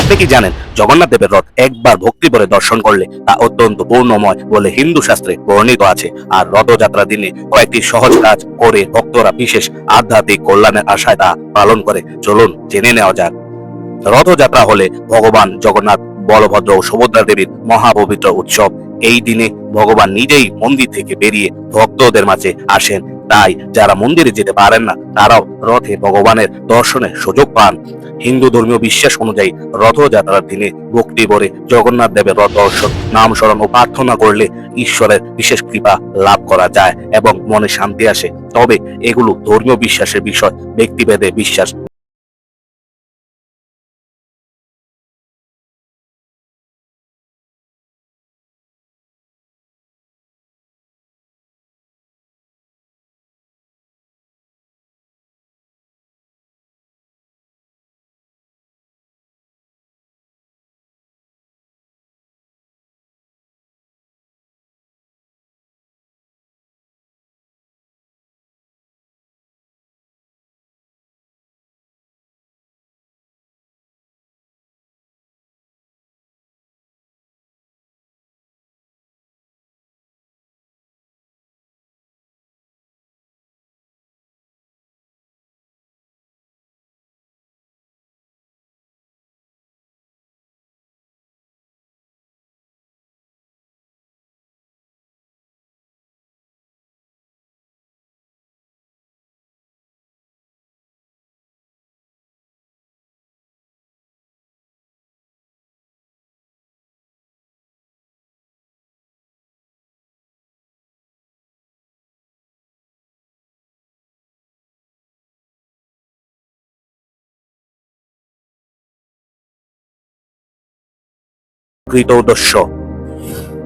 আপনি কি জানেন জগন্নাথ দেবের রথ একবার ভক্তি ভরে দর্শন করলে তা অত্যন্ত পূর্ণময় বলে হিন্দু শাস্ত্রে বর্ণিত আছে। আর রথযাত্রা দিনে কয়েকটি সহজ কাজ করে ভক্তরা বিশেষ আধ্যাত্মিক কল্যাণের আশায় তা পালন করে। চলুন জেনে নেওয়া যাক। রথযাত্রা হলে ভগবান জগন্নাথ, বলভদ্র ও সুভদ্রা দেবীর মহাপবিত্র উৎসব। এই দিনে ভগবান নিজেই মন্দির থেকে বেরিয়ে ভক্তদের মাঝে আসেন। তাই যারা মন্দিরে যেতে পারেন না তারাও রথে ভগবানের দর্শনের সুযোগ পান। হিন্দু ধর্মীয় বিশ্বাস অনুযায়ী রথযাত্রার দিনে ভক্তি ভরে জগন্নাথ দেবের রথ দর্শন, নাম স্মরণ ও প্রার্থনা করলে ঈশ্বরের বিশেষ কৃপা লাভ করা যায় এবং মনে শান্তি আসে। তবে এগুলো ধর্মীয় বিশ্বাসের বিষয়, ব্যক্তিভেদে বিশ্বাস কৃতদস্য